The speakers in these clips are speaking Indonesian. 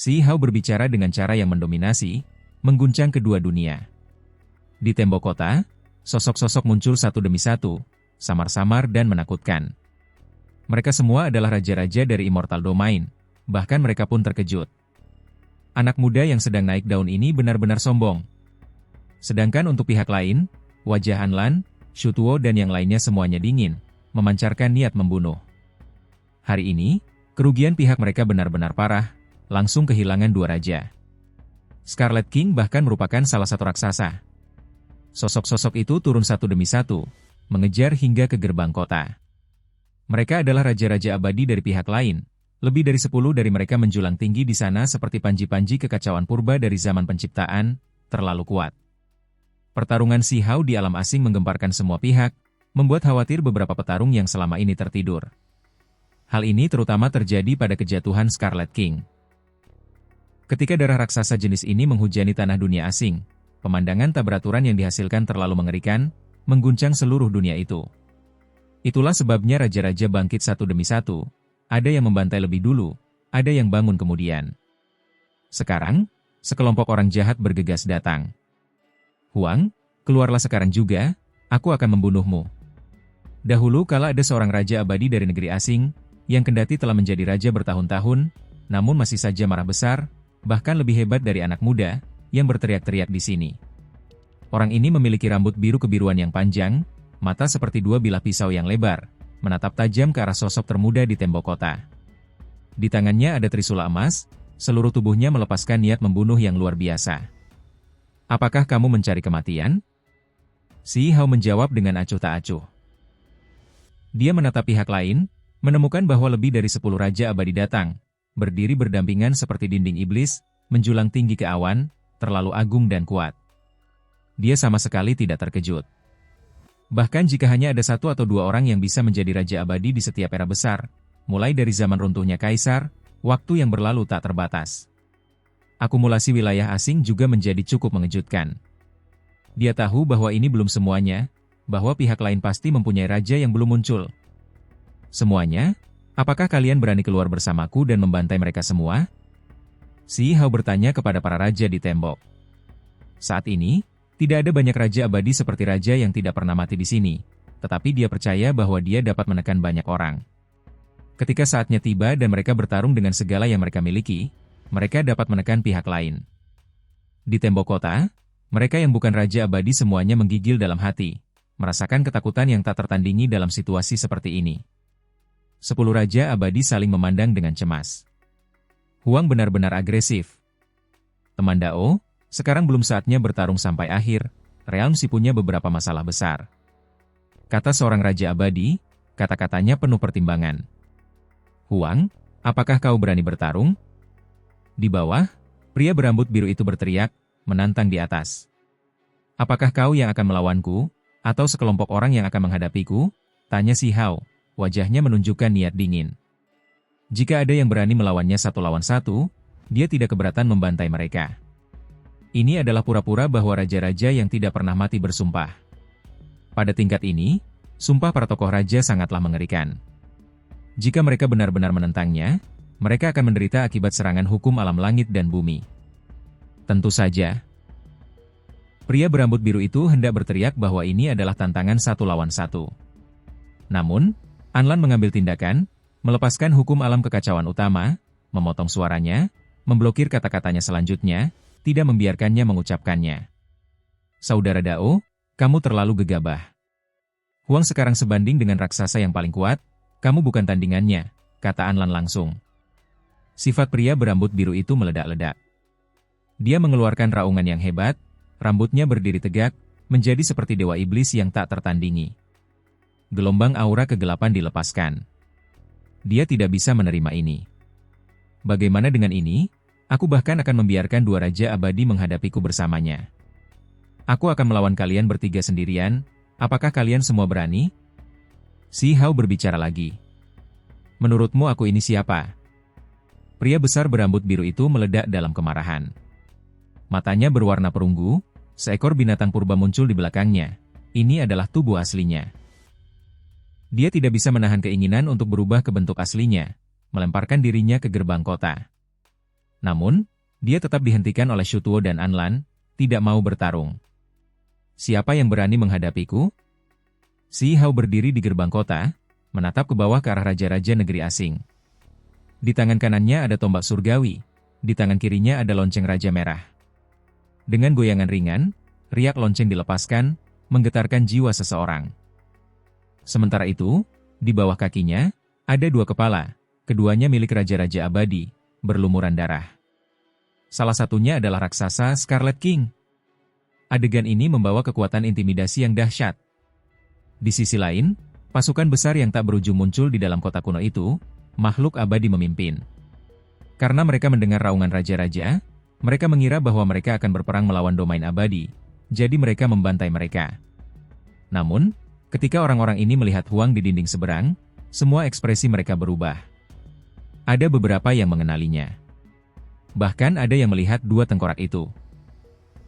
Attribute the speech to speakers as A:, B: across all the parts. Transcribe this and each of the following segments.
A: Si Hao berbicara dengan cara yang mendominasi, mengguncang kedua dunia. Di tembok kota, sosok-sosok muncul satu demi satu, samar-samar dan menakutkan. Mereka semua adalah raja-raja dari Immortal Domain, bahkan mereka pun terkejut. Anak muda yang sedang naik daun ini benar-benar sombong. Sedangkan untuk pihak lain, wajah Anlan, Shu Tuo dan yang lainnya semuanya dingin, memancarkan niat membunuh. Hari ini, kerugian pihak mereka benar-benar parah, langsung kehilangan dua raja. Scarlet King bahkan merupakan salah satu raksasa. Sosok-sosok itu turun satu demi satu, mengejar hingga ke gerbang kota. Mereka adalah raja-raja abadi dari pihak lain. Lebih dari 10 dari mereka menjulang tinggi di sana seperti panji-panji kekacauan purba dari zaman penciptaan, terlalu kuat. Pertarungan Si Hao di alam asing menggemparkan semua pihak, membuat khawatir beberapa petarung yang selama ini tertidur. Hal ini terutama terjadi pada kejatuhan Scarlet King. Ketika darah raksasa jenis ini menghujani tanah dunia asing, pemandangan tak beraturan yang dihasilkan terlalu mengerikan, mengguncang seluruh dunia itu. Itulah sebabnya raja-raja bangkit satu demi satu, ada yang membantai lebih dulu, ada yang bangun kemudian. Sekarang, sekelompok orang jahat bergegas datang. Huang, keluarlah sekarang juga, aku akan membunuhmu. Dahulu kala ada seorang raja abadi dari negeri asing, yang kendati telah menjadi raja bertahun-tahun, namun masih saja marah besar, bahkan lebih hebat dari anak muda, yang berteriak-teriak di sini. Orang ini memiliki rambut biru kebiruan yang panjang, mata seperti dua bilah pisau yang lebar, menatap tajam ke arah sosok termuda di tembok kota. Di tangannya ada trisula emas, seluruh tubuhnya melepaskan niat membunuh yang luar biasa. Apakah kamu mencari kematian? Si Hao menjawab dengan acuh tak acuh. Dia menatap pihak lain, menemukan bahwa lebih dari 10 raja abadi datang, berdiri berdampingan seperti dinding iblis, menjulang tinggi ke awan, terlalu agung dan kuat. Dia sama sekali tidak terkejut. Bahkan jika hanya ada satu atau dua orang yang bisa menjadi raja abadi di setiap era besar, mulai dari zaman runtuhnya kaisar, waktu yang berlalu tak terbatas. Akumulasi wilayah asing juga menjadi cukup mengejutkan. Dia tahu bahwa ini belum semuanya, bahwa pihak lain pasti mempunyai raja yang belum muncul. Semuanya, apakah kalian berani keluar bersamaku dan membantai mereka semua? Si Hao bertanya kepada para raja di tembok. Saat ini, tidak ada banyak raja abadi seperti raja yang tidak pernah mati di sini, tetapi dia percaya bahwa dia dapat menekan banyak orang. Ketika saatnya tiba dan mereka bertarung dengan segala yang mereka miliki, mereka dapat menekan pihak lain. Di tembok kota, mereka yang bukan raja abadi semuanya menggigil dalam hati, merasakan ketakutan yang tak tertandingi dalam situasi seperti ini. 10 raja abadi saling memandang dengan cemas. Huang benar-benar agresif. Teman Dao, sekarang belum saatnya bertarung sampai akhir, Realm Si punya beberapa masalah besar. Kata seorang raja abadi, kata-katanya penuh pertimbangan. Huang, apakah kau berani bertarung? Di bawah, pria berambut biru itu berteriak, menantang di atas. Apakah kau yang akan melawanku, atau sekelompok orang yang akan menghadapiku? Tanya Si Hao, wajahnya menunjukkan niat dingin. Jika ada yang berani melawannya 1 lawan 1, dia tidak keberatan membantai mereka. Ini adalah pura-pura bahwa raja-raja yang tidak pernah mati bersumpah. Pada tingkat ini, sumpah para tokoh raja sangatlah mengerikan. Jika mereka benar-benar menentangnya, mereka akan menderita akibat serangan hukum alam langit dan bumi. Tentu saja. Pria berambut biru itu hendak berteriak bahwa ini adalah tantangan 1 lawan 1. Namun, Anlan mengambil tindakan, melepaskan hukum alam kekacauan utama, memotong suaranya, memblokir kata-katanya selanjutnya, tidak membiarkannya mengucapkannya. Saudara Dao, kamu terlalu gegabah. Huang sekarang sebanding dengan raksasa yang paling kuat, kamu bukan tandingannya, kata Anlan langsung. Sifat pria berambut biru itu meledak-ledak. Dia mengeluarkan raungan yang hebat, rambutnya berdiri tegak, menjadi seperti dewa iblis yang tak tertandingi. Gelombang aura kegelapan dilepaskan. Dia tidak bisa menerima ini. Bagaimana dengan ini? Aku bahkan akan membiarkan 2 raja abadi menghadapiku bersamanya. Aku akan melawan kalian bertiga sendirian, apakah kalian semua berani? Si Hao berbicara lagi. Menurutmu aku ini siapa? Pria besar berambut biru itu meledak dalam kemarahan. Matanya berwarna perunggu, seekor binatang purba muncul di belakangnya. Ini adalah tubuh aslinya. Dia tidak bisa menahan keinginan untuk berubah ke bentuk aslinya, melemparkan dirinya ke gerbang kota. Namun, dia tetap dihentikan oleh Shutuo dan Anlan, tidak mau bertarung. Siapa yang berani menghadapiku? Si Hao berdiri di gerbang kota, menatap ke bawah ke arah raja-raja negeri asing. Di tangan kanannya ada tombak surgawi, di tangan kirinya ada lonceng Raja Merah. Dengan goyangan ringan, riak lonceng dilepaskan, menggetarkan jiwa seseorang. Sementara itu, di bawah kakinya, ada dua kepala, keduanya milik raja-raja abadi, berlumuran darah. Salah satunya adalah raksasa Scarlet King. Adegan ini membawa kekuatan intimidasi yang dahsyat. Di sisi lain, pasukan besar yang tak berujung muncul di dalam kota kuno itu, makhluk abadi memimpin. Karena mereka mendengar raungan raja-raja, mereka mengira bahwa mereka akan berperang melawan domain abadi, jadi mereka membantai mereka. Namun, ketika orang-orang ini melihat Huang di dinding seberang, semua ekspresi mereka berubah. Ada beberapa yang mengenalinya. Bahkan ada yang melihat dua tengkorak itu.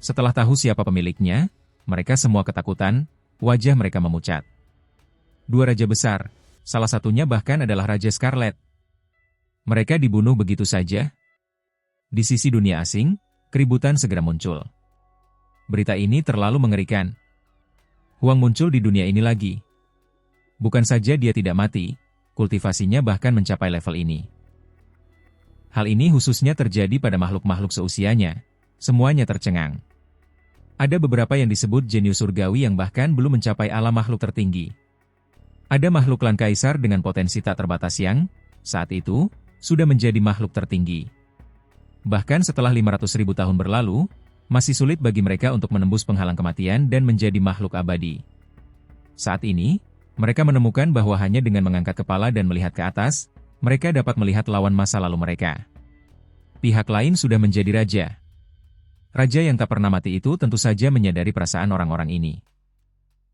A: Setelah tahu siapa pemiliknya, mereka semua ketakutan, wajah mereka memucat. Dua raja besar, salah satunya bahkan adalah Raja Scarlet. Mereka dibunuh begitu saja. Di sisi dunia asing, keributan segera muncul. Berita ini terlalu mengerikan. Huang muncul di dunia ini lagi. Bukan saja dia tidak mati, kultivasinya bahkan mencapai level ini. Hal ini khususnya terjadi pada makhluk-makhluk seusianya, semuanya tercengang. Ada beberapa yang disebut jenius surgawi yang bahkan belum mencapai alam makhluk tertinggi. Ada makhluk klan kaisar dengan potensi tak terbatas yang, saat itu, sudah menjadi makhluk tertinggi. Bahkan setelah 500.000 tahun berlalu, masih sulit bagi mereka untuk menembus penghalang kematian dan menjadi makhluk abadi. Saat ini, mereka menemukan bahwa hanya dengan mengangkat kepala dan melihat ke atas, mereka dapat melihat lawan masa lalu mereka. Pihak lain sudah menjadi raja. Raja yang tak pernah mati itu tentu saja menyadari perasaan orang-orang ini.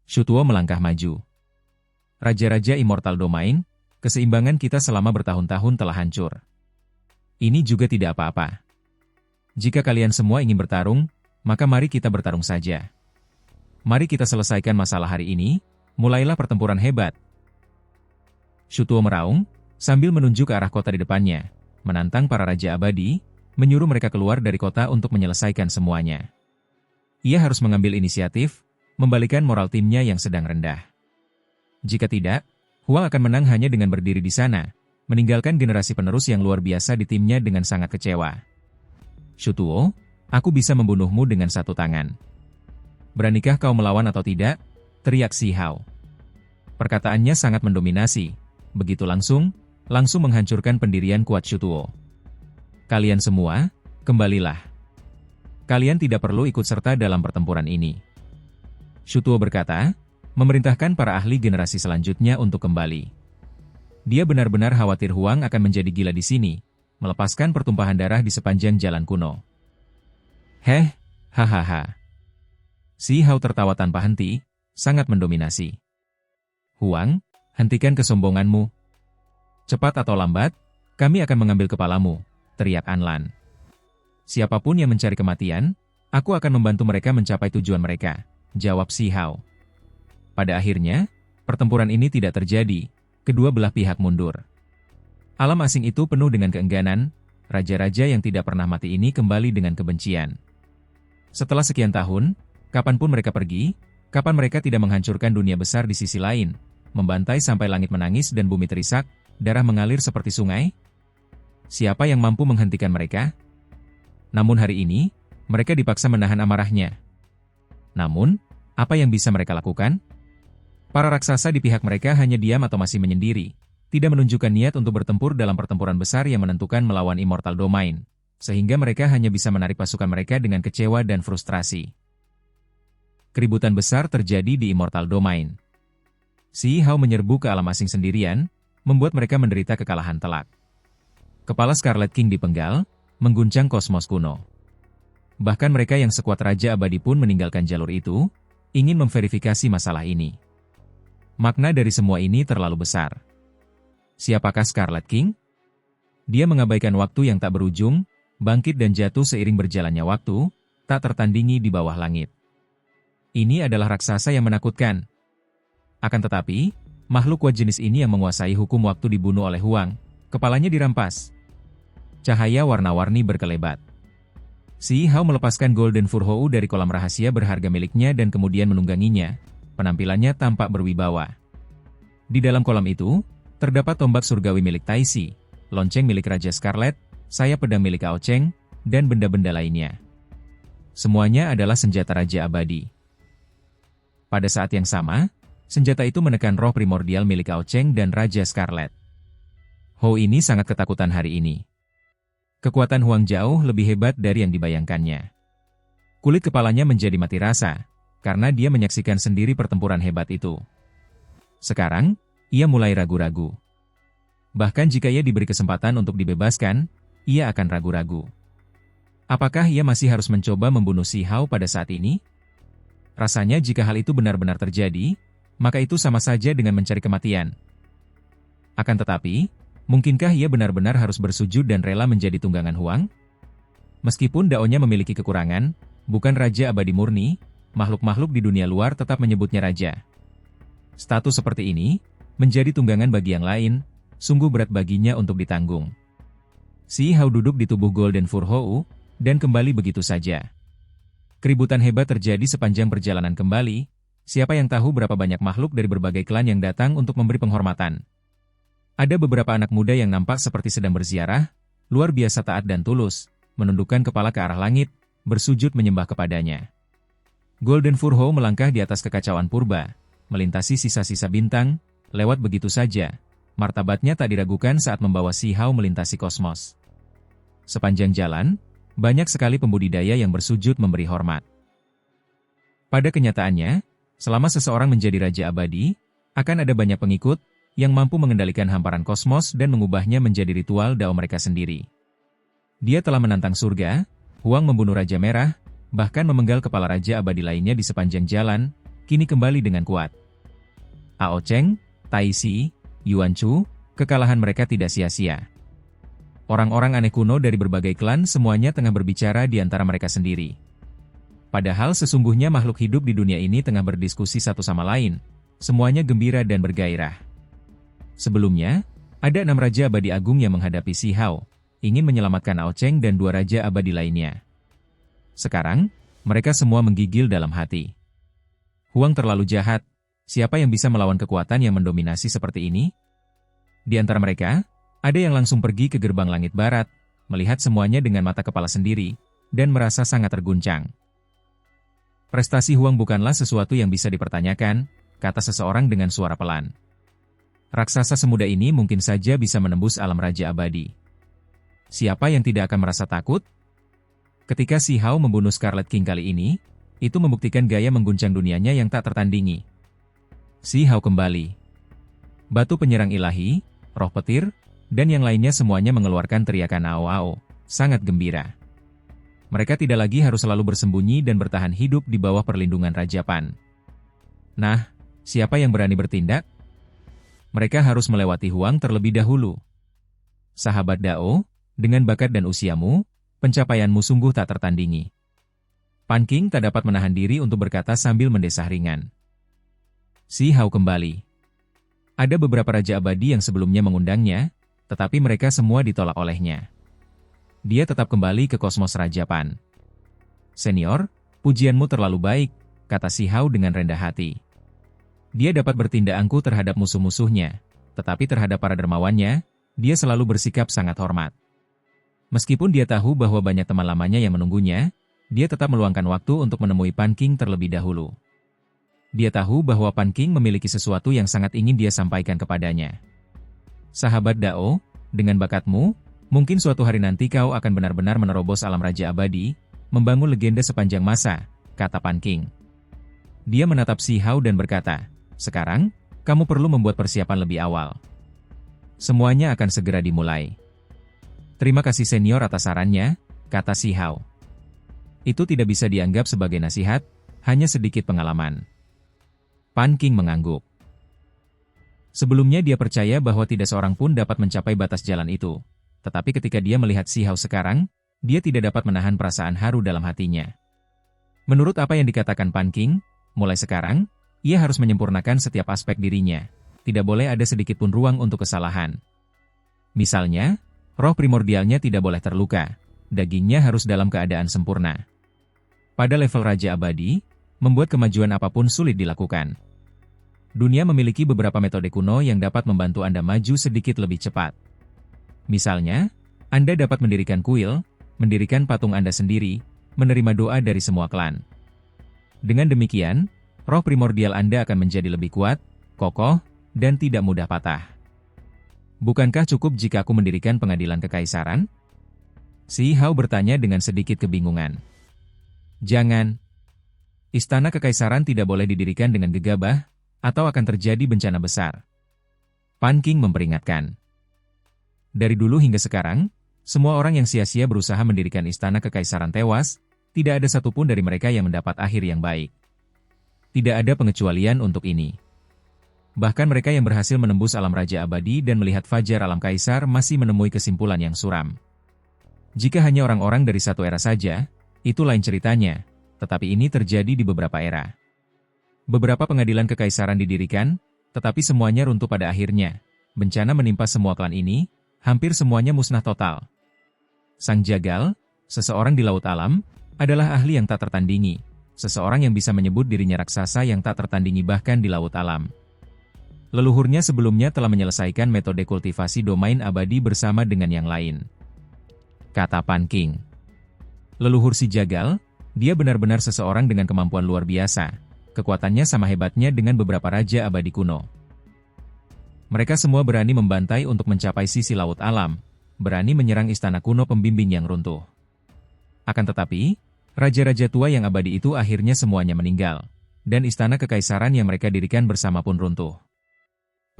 A: Shutuo melangkah maju. Raja-raja Immortal Domain, keseimbangan kita selama bertahun-tahun telah hancur. Ini juga tidak apa-apa. Jika kalian semua ingin bertarung, maka mari kita bertarung saja. Mari kita selesaikan masalah hari ini, mulailah pertempuran hebat. Shutuo meraung, sambil menunjuk ke arah kota di depannya, menantang para raja abadi, menyuruh mereka keluar dari kota untuk menyelesaikan semuanya. Ia harus mengambil inisiatif, membalikan moral timnya yang sedang rendah. Jika tidak, Huang akan menang hanya dengan berdiri di sana, meninggalkan generasi penerus yang luar biasa di timnya dengan sangat kecewa. Shutuo, aku bisa membunuhmu dengan satu tangan. Beranikah kau melawan atau tidak? Teriak Si Hao. Perkataannya sangat mendominasi, begitu langsung menghancurkan pendirian kuat Shutuo. Kalian semua, kembalilah. Kalian tidak perlu ikut serta dalam pertempuran ini. Shutuo berkata, memerintahkan para ahli generasi selanjutnya untuk kembali. Dia benar-benar khawatir Huang akan menjadi gila di sini, melepaskan pertumpahan darah di sepanjang jalan kuno. Hahaha. Si Hao tertawa tanpa henti, sangat mendominasi. Huang, hentikan kesombonganmu. Cepat atau lambat, kami akan mengambil kepalamu, teriak Anlan. Siapapun yang mencari kematian, aku akan membantu mereka mencapai tujuan mereka, jawab Si Hao. Pada akhirnya, pertempuran ini tidak terjadi, kedua belah pihak mundur. Alam asing itu penuh dengan keengganan, raja-raja yang tidak pernah mati ini kembali dengan kebencian. Setelah sekian tahun, kapanpun mereka pergi, kapan mereka tidak menghancurkan dunia besar di sisi lain, membantai sampai langit menangis dan bumi terisak, darah mengalir seperti sungai? Siapa yang mampu menghentikan mereka? Namun hari ini, mereka dipaksa menahan amarahnya. Namun, apa yang bisa mereka lakukan? Para raksasa di pihak mereka hanya diam atau masih menyendiri, tidak menunjukkan niat untuk bertempur dalam pertempuran besar yang menentukan melawan Immortal Domain, sehingga mereka hanya bisa menarik pasukan mereka dengan kecewa dan frustrasi. Keributan besar terjadi di Immortal Domain. Si Hao menyerbu ke alam asing sendirian, membuat mereka menderita kekalahan telak. Kepala Scarlet King dipenggal, mengguncang kosmos kuno. Bahkan mereka yang sekuat Raja Abadi pun meninggalkan jalur itu, ingin memverifikasi masalah ini. Makna dari semua ini terlalu besar. Siapakah Scarlet King? Dia mengabaikan waktu yang tak berujung, bangkit dan jatuh seiring berjalannya waktu, tak tertandingi di bawah langit. Ini adalah raksasa yang menakutkan. Akan tetapi, makhluk kuat jenis ini yang menguasai hukum waktu dibunuh oleh Huang, kepalanya dirampas. Cahaya warna-warni berkelebat. Si Hao melepaskan Golden Furhou dari kolam rahasia berharga miliknya dan kemudian menungganginya. Penampilannya tampak berwibawa. Di dalam kolam itu, terdapat tombak surgawi milik Taisi, lonceng milik Raja Scarlet, sayap pedang milik Ao Cheng, dan benda-benda lainnya. Semuanya adalah senjata Raja Abadi. Pada saat yang sama, senjata itu menekan roh primordial milik Ao Cheng dan Raja Scarlet. Hou ini sangat ketakutan hari ini. Kekuatan Huang jauh lebih hebat dari yang dibayangkannya. Kulit kepalanya menjadi mati rasa, karena dia menyaksikan sendiri pertempuran hebat itu. Sekarang, ia mulai ragu-ragu. Bahkan jika ia diberi kesempatan untuk dibebaskan, ia akan ragu-ragu. Apakah ia masih harus mencoba membunuh Si Hao pada saat ini? Rasanya jika hal itu benar-benar terjadi, maka itu sama saja dengan mencari kematian. Akan tetapi, mungkinkah ia benar-benar harus bersujud dan rela menjadi tunggangan Huang? Meskipun daonya memiliki kekurangan, bukan Raja Abadi murni, makhluk-makhluk di dunia luar tetap menyebutnya Raja. Status seperti ini, menjadi tunggangan bagi yang lain, sungguh berat baginya untuk ditanggung. Si Hao duduk di tubuh Golden Furhou, dan kembali begitu saja. Keributan hebat terjadi sepanjang perjalanan kembali, siapa yang tahu berapa banyak makhluk dari berbagai klan yang datang untuk memberi penghormatan. Ada beberapa anak muda yang nampak seperti sedang berziarah, luar biasa taat dan tulus, menundukkan kepala ke arah langit, bersujud menyembah kepadanya. Golden Furhou melangkah di atas kekacauan purba, melintasi sisa-sisa bintang, lewat begitu saja. Martabatnya tak diragukan saat membawa Si Hao melintasi kosmos. Sepanjang jalan, banyak sekali pembudidaya yang bersujud memberi hormat. Pada kenyataannya, selama seseorang menjadi Raja Abadi, akan ada banyak pengikut, yang mampu mengendalikan hamparan kosmos dan mengubahnya menjadi ritual dao mereka sendiri. Dia telah menantang surga, Huang membunuh Raja Merah, bahkan memenggal kepala Raja Abadi lainnya di sepanjang jalan, kini kembali dengan kuat. Ao Cheng, Taisi, Yuan Chu, kekalahan mereka tidak sia-sia. Orang-orang aneh kuno dari berbagai klan semuanya tengah berbicara di antara mereka sendiri. Padahal sesungguhnya makhluk hidup di dunia ini tengah berdiskusi satu sama lain, semuanya gembira dan bergairah. Sebelumnya, ada 6 Raja Abadi Agung yang menghadapi Si Hao, ingin menyelamatkan Ao Cheng dan 2 Raja Abadi lainnya. Sekarang, mereka semua menggigil dalam hati. Huang terlalu jahat, siapa yang bisa melawan kekuatan yang mendominasi seperti ini? Di antara mereka, ada yang langsung pergi ke gerbang langit barat, melihat semuanya dengan mata kepala sendiri, dan merasa sangat terguncang. Prestasi Huang bukanlah sesuatu yang bisa dipertanyakan, kata seseorang dengan suara pelan. Raksasa semuda ini mungkin saja bisa menembus alam Raja Abadi. Siapa yang tidak akan merasa takut? Ketika Si Hao membunuh Scarlet King kali ini, itu membuktikan gaya mengguncang dunianya yang tak tertandingi. Si Hao kembali. Batu penyerang ilahi, roh petir, dan yang lainnya semuanya mengeluarkan teriakan ao-ao, sangat gembira. Mereka tidak lagi harus selalu bersembunyi dan bertahan hidup di bawah perlindungan Raja Pan. Nah, siapa yang berani bertindak? Mereka harus melewati Huang terlebih dahulu. Sahabat Dao, dengan bakat dan usiamu, pencapaianmu sungguh tak tertandingi. Pan King tak dapat menahan diri untuk berkata sambil mendesah ringan. Si Hao kembali. Ada beberapa Raja Abadi yang sebelumnya mengundangnya, tetapi mereka semua ditolak olehnya. Dia tetap kembali ke kosmos Raja Pan. Senior, pujianmu terlalu baik, kata Si Hao dengan rendah hati. Dia dapat bertindak angkuh terhadap musuh-musuhnya, tetapi terhadap para dermawannya, dia selalu bersikap sangat hormat. Meskipun dia tahu bahwa banyak teman lamanya yang menunggunya, dia tetap meluangkan waktu untuk menemui Pan King terlebih dahulu. Dia tahu bahwa Pan King memiliki sesuatu yang sangat ingin dia sampaikan kepadanya. Sahabat Dao, dengan bakatmu, mungkin suatu hari nanti kau akan benar-benar menerobos alam Raja Abadi, membangun legenda sepanjang masa, kata Pan King. Dia menatap Si Hao dan berkata, sekarang, kamu perlu membuat persiapan lebih awal. Semuanya akan segera dimulai. Terima kasih senior atas sarannya, kata Si Hao. Itu tidak bisa dianggap sebagai nasihat, hanya sedikit pengalaman. Pan King mengangguk. Sebelumnya dia percaya bahwa tidak seorang pun dapat mencapai batas jalan itu. Tetapi ketika dia melihat Si Hao sekarang, dia tidak dapat menahan perasaan haru dalam hatinya. Menurut apa yang dikatakan Pan King, mulai sekarang, ia harus menyempurnakan setiap aspek dirinya. Tidak boleh ada sedikit pun ruang untuk kesalahan. Misalnya, Roh primordialnya tidak boleh terluka, dagingnya harus dalam keadaan sempurna. Pada level Raja Abadi, membuat kemajuan apapun sulit dilakukan. Dunia memiliki beberapa metode kuno yang dapat membantu Anda maju sedikit lebih cepat. Misalnya, Anda dapat mendirikan kuil, mendirikan patung Anda sendiri, menerima doa dari semua klan. Dengan demikian, roh primordial Anda akan menjadi lebih kuat, kokoh, dan tidak mudah patah. Bukankah cukup jika aku mendirikan pengadilan kekaisaran? Si Hao bertanya dengan sedikit kebingungan. Jangan. Istana kekaisaran tidak boleh didirikan dengan gegabah, atau akan terjadi bencana besar. Pan Qing memperingatkan. Dari dulu hingga sekarang, semua orang yang sia-sia berusaha mendirikan istana kekaisaran tewas, tidak ada satupun dari mereka yang mendapat akhir yang baik. Tidak ada pengecualian untuk ini. Bahkan mereka yang berhasil menembus alam Raja Abadi dan melihat fajar alam kaisar masih menemui kesimpulan yang suram. Jika hanya orang-orang dari satu era saja, itu lain ceritanya, tetapi ini terjadi di beberapa era. Beberapa pengadilan kekaisaran didirikan, tetapi semuanya runtuh pada akhirnya. Bencana menimpa semua klan ini, hampir semuanya musnah total. Sang Jagal, seseorang di laut alam, adalah ahli yang tak tertandingi, seseorang yang bisa menyebut dirinya raksasa yang tak tertandingi bahkan di laut alam. Leluhurnya sebelumnya telah menyelesaikan metode kultivasi domain abadi bersama dengan yang lain. Kata Pan Qing. Leluhur si Jagal, dia benar-benar seseorang dengan kemampuan luar biasa. Kekuatannya sama hebatnya dengan beberapa raja abadi kuno. Mereka semua berani membantai untuk mencapai sisi laut alam, berani menyerang istana kuno pembimbing yang runtuh. Akan tetapi, raja-raja tua yang abadi itu akhirnya semuanya meninggal, dan istana kekaisaran yang mereka dirikan bersama pun runtuh.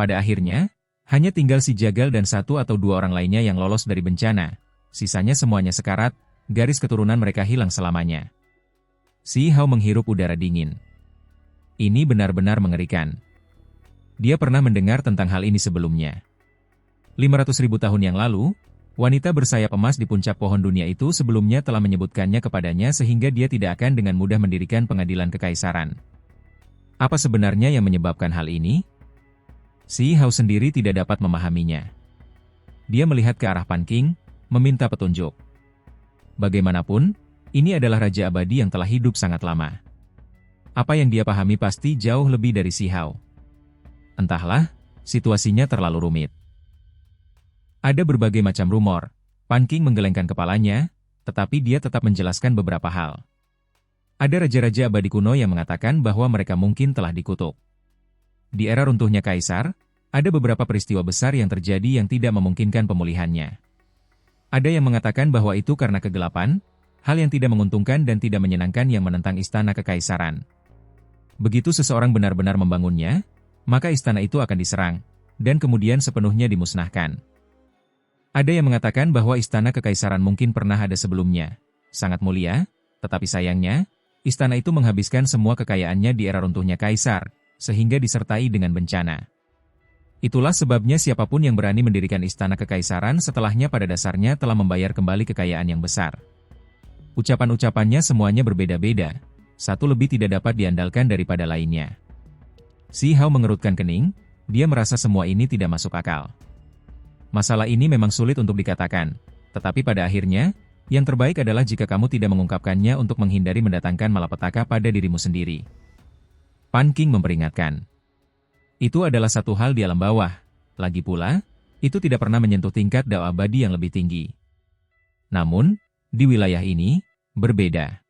A: Pada akhirnya, hanya tinggal si Jagal dan satu atau dua orang lainnya yang lolos dari bencana. Sisanya semuanya sekarat, garis keturunan mereka hilang selamanya. Si Hao menghirup udara dingin. Ini benar-benar mengerikan. Dia pernah mendengar tentang hal ini sebelumnya. 500.000 tahun yang lalu, wanita bersayap emas di puncak pohon dunia itu sebelumnya telah menyebutkannya kepadanya sehingga dia tidak akan dengan mudah mendirikan pengadilan kekaisaran. Apa sebenarnya yang menyebabkan hal ini? Si Hao sendiri tidak dapat memahaminya. Dia melihat ke arah Pan Qing, meminta petunjuk. Bagaimanapun, ini adalah Raja Abadi yang telah hidup sangat lama. Apa yang dia pahami pasti jauh lebih dari si Hao. Entahlah, situasinya terlalu rumit. Ada berbagai macam rumor. Pan Qing menggelengkan kepalanya, tetapi dia tetap menjelaskan beberapa hal. Ada raja-raja abadi kuno yang mengatakan bahwa mereka mungkin telah dikutuk. Di era runtuhnya kaisar, ada beberapa peristiwa besar yang terjadi yang tidak memungkinkan pemulihannya. Ada yang mengatakan bahwa itu karena kegelapan, hal yang tidak menguntungkan dan tidak menyenangkan yang menentang istana kekaisaran. Begitu seseorang benar-benar membangunnya, maka istana itu akan diserang, dan kemudian sepenuhnya dimusnahkan. Ada yang mengatakan bahwa istana kekaisaran mungkin pernah ada sebelumnya, sangat mulia, tetapi sayangnya, istana itu menghabiskan semua kekayaannya di era runtuhnya kaisar, sehingga disertai dengan bencana. Itulah sebabnya siapapun yang berani mendirikan istana kekaisaran setelahnya pada dasarnya telah membayar kembali kekayaan yang besar. Ucapan-ucapannya semuanya berbeda-beda, satu lebih tidak dapat diandalkan daripada lainnya. Si Hao mengerutkan kening, dia merasa semua ini tidak masuk akal. Masalah ini memang sulit untuk dikatakan, tetapi pada akhirnya, yang terbaik adalah jika kamu tidak mengungkapkannya untuk menghindari mendatangkan malapetaka pada dirimu sendiri. Pan Qing memperingatkan. Itu adalah satu hal di alam bawah. Lagi pula, itu tidak pernah menyentuh tingkat Dao abadi yang lebih tinggi. Namun, di wilayah ini, berbeda.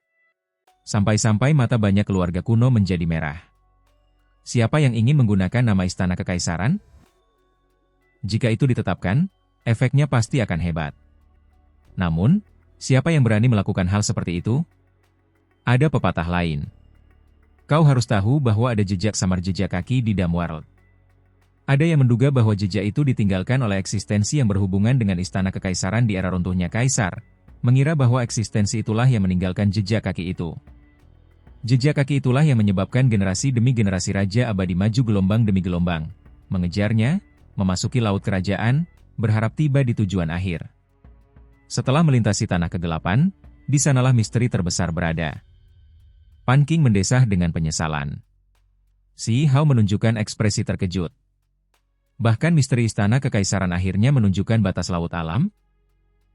A: Sampai-sampai mata banyak keluarga kuno menjadi merah. Siapa yang ingin menggunakan nama istana kekaisaran? Jika itu ditetapkan, efeknya pasti akan hebat. Namun, siapa yang berani melakukan hal seperti itu? Ada pepatah lain. Kau harus tahu bahwa ada jejak samar jejak kaki di Dam World. Ada yang menduga bahwa jejak itu ditinggalkan oleh eksistensi yang berhubungan dengan istana kekaisaran di era runtuhnya kaisar, mengira bahwa eksistensi itulah yang meninggalkan jejak kaki itu. Jejak kaki itulah yang menyebabkan generasi demi generasi raja abadi maju gelombang demi gelombang, mengejarnya, memasuki laut kerajaan, berharap tiba di tujuan akhir. Setelah melintasi tanah kegelapan, di sanalah misteri terbesar berada. Pan Qing mendesah dengan penyesalan. Si Hao menunjukkan ekspresi terkejut. Bahkan misteri istana kekaisaran akhirnya menunjukkan batas laut alam?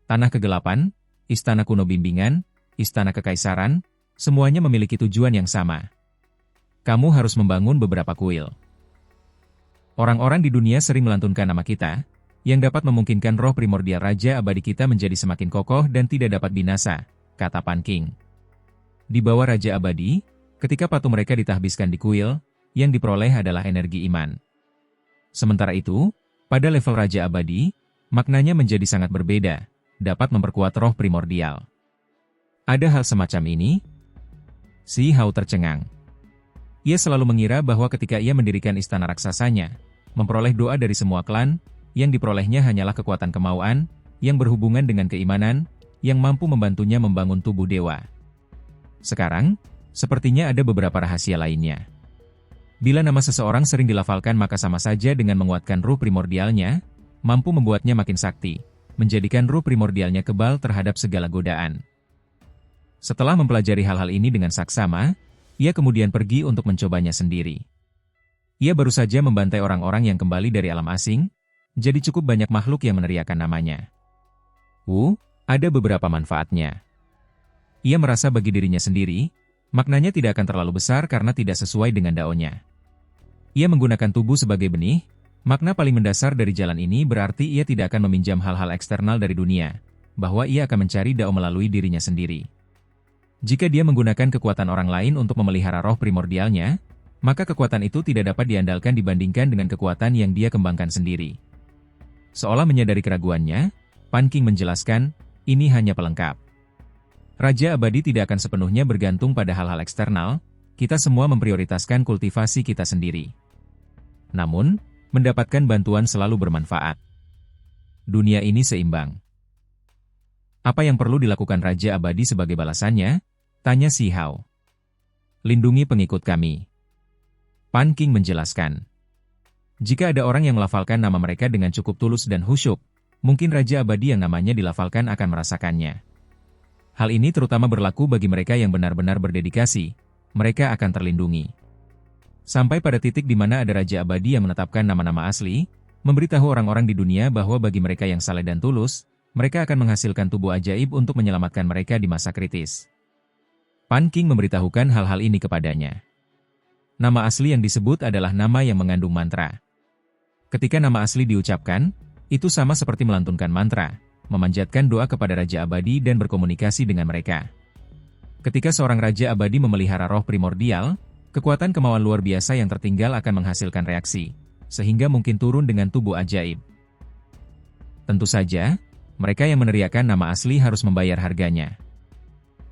A: Tanah Kegelapan, Istana Kuno Bimbingan, Istana Kekaisaran, semuanya memiliki tujuan yang sama. Kamu harus membangun beberapa kuil. Orang-orang di dunia sering melantunkan nama kita, yang dapat memungkinkan roh primordial Raja Abadi kita menjadi semakin kokoh dan tidak dapat binasa, kata Pan King. Di bawah Raja Abadi, ketika patung mereka ditahbiskan di kuil, yang diperoleh adalah energi iman. Sementara itu, pada level Raja Abadi, maknanya menjadi sangat berbeda, dapat memperkuat roh primordial. Ada hal semacam ini? Si Hao tercengang. Ia selalu mengira bahwa ketika ia mendirikan istana raksasanya, memperoleh doa dari semua klan, yang diperolehnya hanyalah kekuatan kemauan, yang berhubungan dengan keimanan, yang mampu membantunya membangun tubuh dewa. Sekarang, sepertinya ada beberapa rahasia lainnya. Bila nama seseorang sering dilafalkan maka sama saja dengan menguatkan ruh primordialnya, mampu membuatnya makin sakti, menjadikan ruh primordialnya kebal terhadap segala godaan. Setelah mempelajari hal-hal ini dengan saksama, ia kemudian pergi untuk mencobanya sendiri. Ia baru saja membantai orang-orang yang kembali dari alam asing, jadi cukup banyak makhluk yang meneriakan namanya. Ada beberapa manfaatnya. Ia merasa bagi dirinya sendiri, maknanya tidak akan terlalu besar karena tidak sesuai dengan daonya. Ia menggunakan tubuh sebagai benih, makna paling mendasar dari jalan ini berarti ia tidak akan meminjam hal-hal eksternal dari dunia, bahwa ia akan mencari dao melalui dirinya sendiri. Jika dia menggunakan kekuatan orang lain untuk memelihara roh primordialnya, maka kekuatan itu tidak dapat diandalkan dibandingkan dengan kekuatan yang dia kembangkan sendiri. Seolah menyadari keraguannya, Pan King menjelaskan, ini hanya pelengkap. Raja Abadi tidak akan sepenuhnya bergantung pada hal-hal eksternal, kita semua memprioritaskan kultivasi kita sendiri. Namun, mendapatkan bantuan selalu bermanfaat. Dunia ini seimbang. Apa yang perlu dilakukan Raja Abadi sebagai balasannya? Tanya Si Hao. Lindungi pengikut kami. Pan King menjelaskan. Jika ada orang yang melafalkan nama mereka dengan cukup tulus dan khusyuk, mungkin Raja Abadi yang namanya dilafalkan akan merasakannya. Hal ini terutama berlaku bagi mereka yang benar-benar berdedikasi, mereka akan terlindungi. Sampai pada titik di mana ada Raja Abadi yang menetapkan nama-nama asli, memberitahu orang-orang di dunia bahwa bagi mereka yang saleh dan tulus, mereka akan menghasilkan tubuh ajaib untuk menyelamatkan mereka di masa kritis. Pan King memberitahukan hal-hal ini kepadanya. Nama asli yang disebut adalah nama yang mengandung mantra. Ketika nama asli diucapkan, itu sama seperti melantunkan mantra, memanjatkan doa kepada Raja Abadi dan berkomunikasi dengan mereka. Ketika seorang Raja Abadi memelihara roh primordial, kekuatan kemauan luar biasa yang tertinggal akan menghasilkan reaksi, sehingga mungkin turun dengan tubuh ajaib. Tentu saja, mereka yang meneriakan nama asli harus membayar harganya.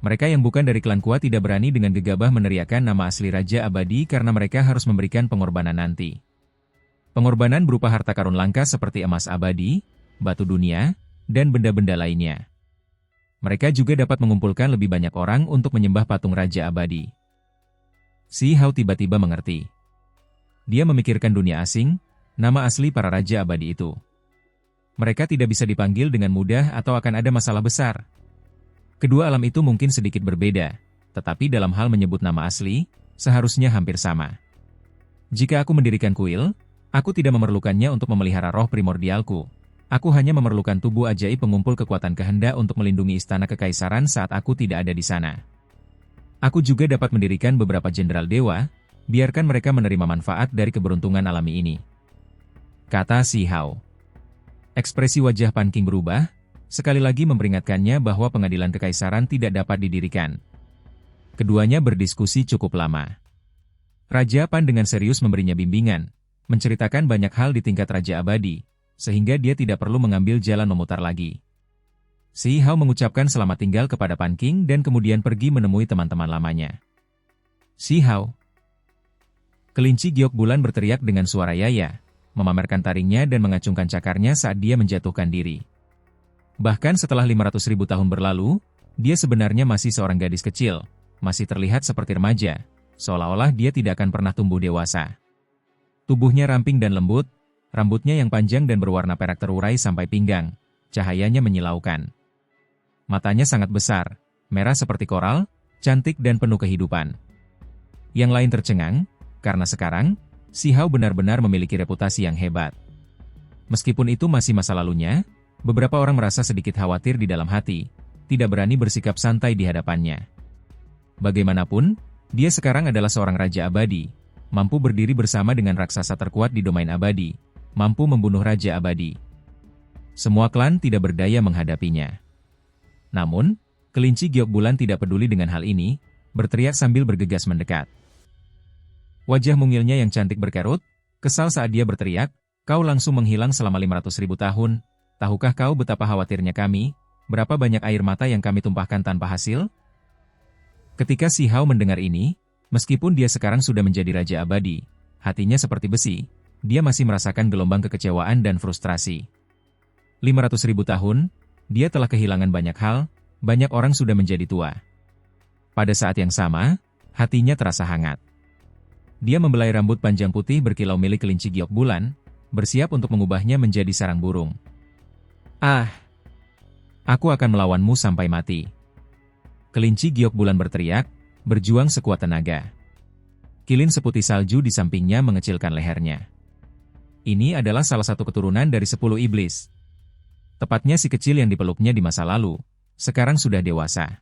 A: Mereka yang bukan dari klan kuat tidak berani dengan gegabah meneriakan nama asli Raja Abadi karena mereka harus memberikan pengorbanan nanti. Pengorbanan berupa harta karun langka seperti emas abadi, batu dunia, dan benda-benda lainnya. Mereka juga dapat mengumpulkan lebih banyak orang untuk menyembah patung Raja Abadi. Si Hao tiba-tiba mengerti. Dia memikirkan dunia asing, nama asli para Raja Abadi itu. Mereka tidak bisa dipanggil dengan mudah atau akan ada masalah besar. Kedua alam itu mungkin sedikit berbeda, tetapi dalam hal menyebut nama asli, seharusnya hampir sama. Jika aku mendirikan kuil, aku tidak memerlukannya untuk memelihara roh primordialku. Aku hanya memerlukan tubuh ajaib pengumpul kekuatan kehendak untuk melindungi istana kekaisaran saat aku tidak ada di sana. Aku juga dapat mendirikan beberapa jenderal dewa, biarkan mereka menerima manfaat dari keberuntungan alami ini. Kata Si Hao. Ekspresi wajah Pan King berubah, sekali lagi memperingatkannya bahwa pengadilan kekaisaran tidak dapat didirikan. Keduanya berdiskusi cukup lama. Raja Pan dengan serius memberinya bimbingan, menceritakan banyak hal di tingkat Raja Abadi, sehingga dia tidak perlu mengambil jalan memutar lagi. Si Hao mengucapkan selamat tinggal kepada Pan King dan kemudian pergi menemui teman-teman lamanya. Si Hao. Kelinci giok bulan berteriak dengan suara yaya, memamerkan taringnya dan mengacungkan cakarnya saat dia menjatuhkan diri. Bahkan setelah 500.000 tahun berlalu, dia sebenarnya masih seorang gadis kecil, masih terlihat seperti remaja, seolah-olah dia tidak akan pernah tumbuh dewasa. Tubuhnya ramping dan lembut, rambutnya yang panjang dan berwarna perak terurai sampai pinggang, cahayanya menyilaukan. Matanya sangat besar, merah seperti koral, cantik dan penuh kehidupan. Yang lain tercengang, karena sekarang, Si Hao benar-benar memiliki reputasi yang hebat. Meskipun itu masih masa lalunya, Beberapa orang merasa sedikit khawatir di dalam hati, tidak berani bersikap santai di hadapannya. Bagaimanapun, dia sekarang adalah seorang raja abadi, mampu berdiri bersama dengan raksasa terkuat di domain abadi, mampu membunuh raja abadi. Semua klan tidak berdaya menghadapinya. Namun, kelinci giok bulan tidak peduli dengan hal ini, berteriak sambil bergegas mendekat. Wajah mungilnya yang cantik berkerut, kesal saat dia berteriak, "Kau langsung menghilang selama 500.000 tahun. Tahukah kau betapa khawatirnya kami? Berapa banyak air mata yang kami tumpahkan tanpa hasil?" Ketika Si Hao mendengar ini, meskipun dia sekarang sudah menjadi raja abadi, hatinya seperti besi, dia masih merasakan gelombang kekecewaan dan frustrasi. 500.000 tahun, dia telah kehilangan banyak hal, banyak orang sudah menjadi tua. Pada saat yang sama, hatinya terasa hangat. Dia membelai rambut panjang putih berkilau milik kelinci giok bulan, bersiap untuk mengubahnya menjadi sarang burung. "Ah! Aku akan melawanmu sampai mati." Kelinci giok bulan berteriak, berjuang sekuat tenaga. Kilin seputih salju di sampingnya mengecilkan lehernya. Ini adalah salah satu keturunan dari 10 iblis. Tepatnya si kecil yang dipeluknya di masa lalu, sekarang sudah dewasa.